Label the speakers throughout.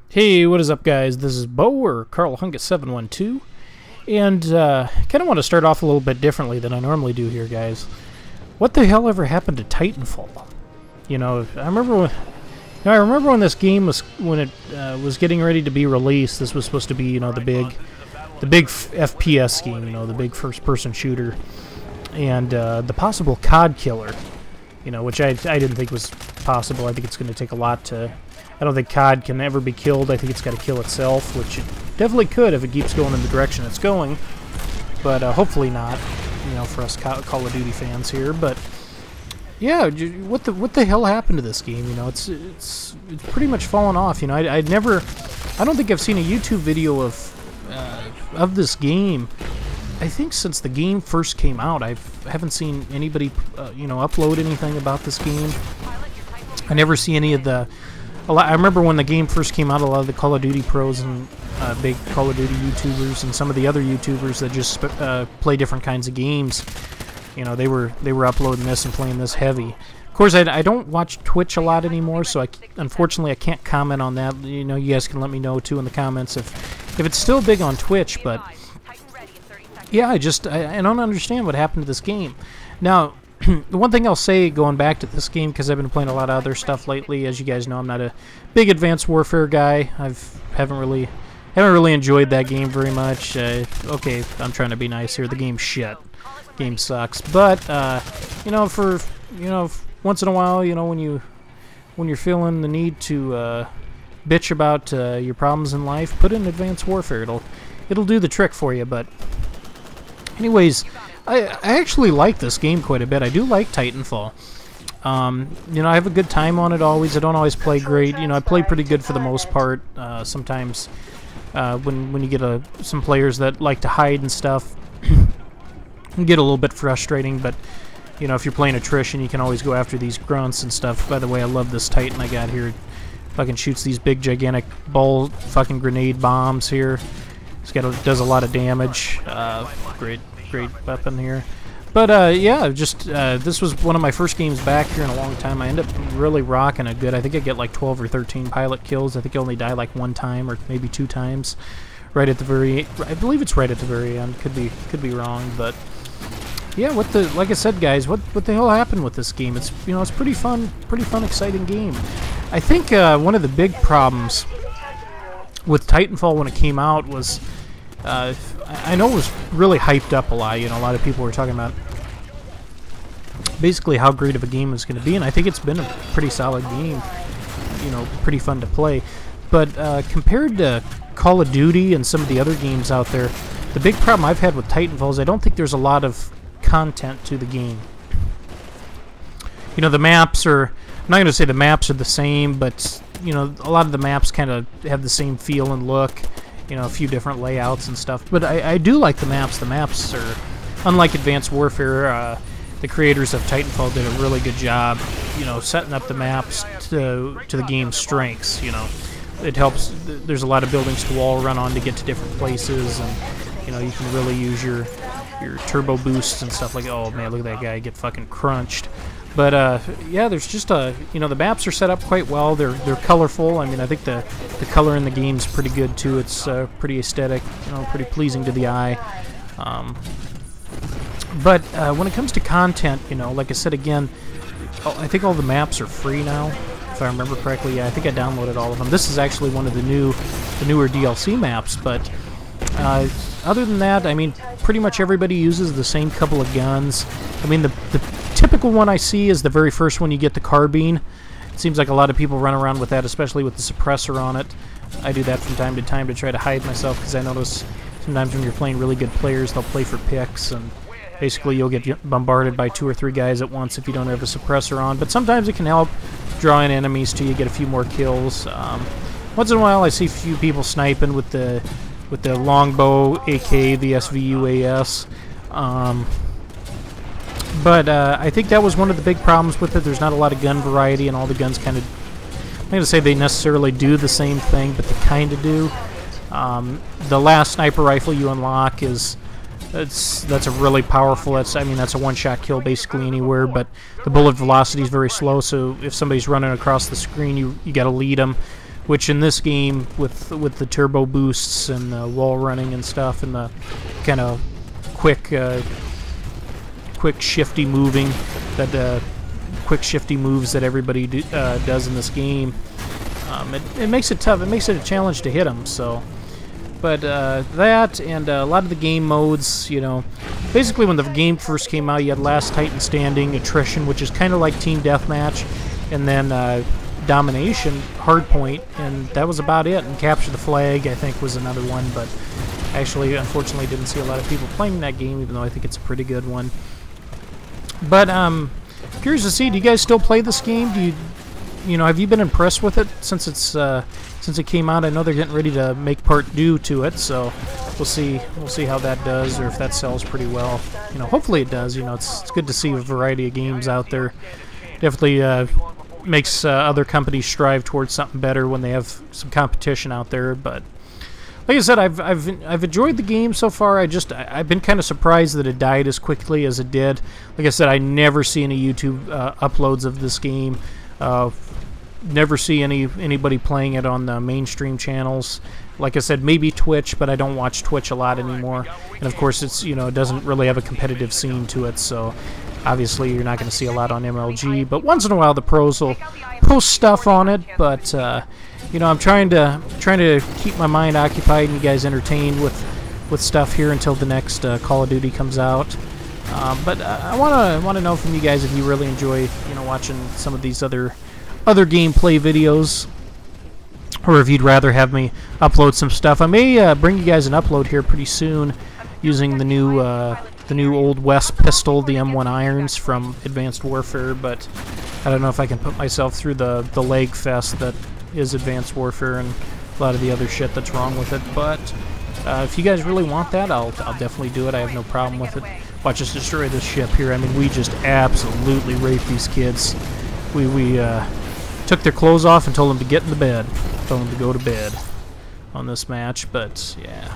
Speaker 1: Hey, what is up, guys? This is Bo, or Carl Hungus712, and kind of want to start off a little bit differently than I normally do here, guys. What the hell ever happened to Titanfall? You know, I remember when this game was was getting ready to be released. This was supposed to be, you know, the big FPS game, you know, the big first-person shooter, and the possible COD killer, you know, which I didn't think was possible. I think it's going to take a lot to. I don't think COD can ever be killed. I think it's got to kill itself, which it definitely could if it keeps going in the direction it's going. But hopefully not, you know, for us Call of Duty fans here. But yeah, what the hell happened to this game? You know, it's pretty much fallen off. You know, I don't think I've seen a YouTube video of this game. I think since the game first came out, I haven't seen anybody you know, upload anything about this game. I never see any of the. I remember when the game first came out, a lot of the Call of Duty pros and big Call of Duty YouTubers and some of the other YouTubers that just play different kinds of games, you know, they were uploading this and playing this heavy. Of course, I don't watch Twitch a lot anymore, so unfortunately I can't comment on that. You know, you guys can let me know too in the comments if it's still big on Twitch. But yeah, I don't understand what happened to this game. Now, the one thing I'll say going back to this game, because I've been playing a lot of other stuff lately, as you guys know, I'm not a big Advanced Warfare guy. Haven't really enjoyed that game very much. Okay, I'm trying to be nice here. The game's shit. Game sucks. But you know, once in a while, you know, when you're feeling the need to bitch about your problems in life, put in Advanced Warfare. It'll do the trick for you. But anyways, I actually like this game quite a bit. I do like Titanfall. You know, I have a good time on it always. I don't always play great. You know, I play pretty good for the most part. Sometimes when you get some players that like to hide and stuff, it can get a little bit frustrating. But, you know, if you're playing attrition, you can always go after these grunts and stuff. By the way, I love this Titan I got here. Fucking shoots these big, gigantic ball fucking grenade bombs here. Does a lot of damage. Great weapon here. But yeah, this was one of my first games back here in a long time. I end up really rocking it good. I think I get like 12 or 13 pilot kills. I think I only die like one time or maybe two times. Right at the I believe it's right at the very end. Could be wrong, but yeah. Like I said, guys, what the hell happened with this game? It's, you know, it's pretty fun, exciting game. I think one of the big problems with Titanfall when it came out was. I know it was really hyped up a lot. You know, a lot of people were talking about basically how great of a game it was going to be, and I think it's been a pretty solid game. You know, pretty fun to play. But compared to Call of Duty and some of the other games out there, the big problem I've had with Titanfall is I don't think there's a lot of content to the game. You know, the maps are. I'm not going to say the maps are the same, but you know, a lot of the maps kind of have the same feel and look. You know, a few different layouts and stuff. But I do like the maps. The maps are, unlike Advanced Warfare, the creators of Titanfall did a really good job, you know, setting up the maps to the game's strengths. You know, it helps. There's a lot of buildings to wall run on to get to different places, and you know, you can really use your turbo boosts and stuff like. Oh man, look at that guy get fucking crunched. But yeah, there's just you know, the maps are set up quite well. They're colorful. I mean, I think the color in the game's pretty good too. It's pretty aesthetic, you know, pretty pleasing to the eye. But when it comes to content, you know, like I said again, I think all the maps are free now, if I remember correctly. Yeah, I think I downloaded all of them. This is actually one of the newer DLC maps. But other than that, I mean, pretty much everybody uses the same couple of guns. I mean, the typical one I see is the very first one. You get the carbine. It seems like a lot of people run around with that, especially with the suppressor on it. I do that from time to time to try to hide myself, because I notice sometimes when you're playing really good players, they'll play for picks, and basically you'll get bombarded by 2 or 3 guys at once if you don't have a suppressor on. But sometimes it can help draw in enemies to you, get a few more kills. Once in a while I see a few people sniping with the longbow AK, the SVUAS. But I think that was one of the big problems with it. There's not a lot of gun variety, and all the guns kind of, I'm not going to say they necessarily do the same thing, but they kind of do. The last sniper rifle you unlock that's a really powerful. That's a one-shot kill basically anywhere, but the bullet velocity is very slow, so if somebody's running across the screen, you got to lead them. which in this game with the turbo boosts and the wall running and stuff and the kind of quick shifty moving that quick shifty moves that everybody does in this game, it makes it tough. It makes it a challenge to hit them. So, but that and a lot of the game modes, you know, basically when the game first came out, you had Last Titan Standing, Attrition, which is kind of like Team Deathmatch, and then Domination, Hardpoint, and that was about it. And Capture the Flag, I think, was another one, but actually, unfortunately, didn't see a lot of people playing that game, even though I think it's a pretty good one. But curious to see, do you guys still play this game? Do you know, have you been impressed with it since it's since it came out? I know they're getting ready to make part 2 to it, so we'll see how that does, or if that sells pretty well. You know, hopefully it does. You know, it's good to see a variety of games out there. Definitely makes other companies strive towards something better when they have some competition out there. But like I said, I've enjoyed the game so far. I've been kind of surprised that it died as quickly as it did. Like I said, I never see any YouTube uploads of this game. Never see anybody playing it on the mainstream channels. Like I said, maybe Twitch, but I don't watch Twitch a lot anymore. And of course, it's, you know, it doesn't really have a competitive scene to it, so obviously you're not going to see a lot on MLG. But once in a while, the pros will post stuff on it. But you know, I'm trying to keep my mind occupied and you guys entertained with stuff here until the next Call of Duty comes out. But I want to know from you guys if you really enjoy, you know, watching some of these other gameplay videos, or if you'd rather have me upload some stuff. I may bring you guys an upload here pretty soon using the new Old West pistol, the M1 Irons from Advanced Warfare, but I don't know if I can put myself through the leg fest that is Advanced Warfare and a lot of the other shit that's wrong with it. But if you guys really want that, I'll definitely do it. I have no problem with it. Watch us destroy this ship here. I mean, we just absolutely raped these kids. We took their clothes off and told them to get in the bed. Told them to go to bed on this match. But yeah,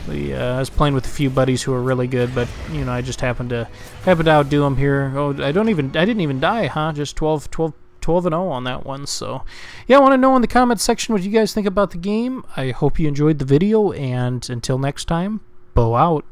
Speaker 1: I was playing with a few buddies who are really good, but you know, I just happened to outdo them here. Oh, I didn't even die, huh? Just 12-0 on that one. So yeah, I want to know in the comments section what you guys think about the game. I hope you enjoyed the video, and until next time, bow out.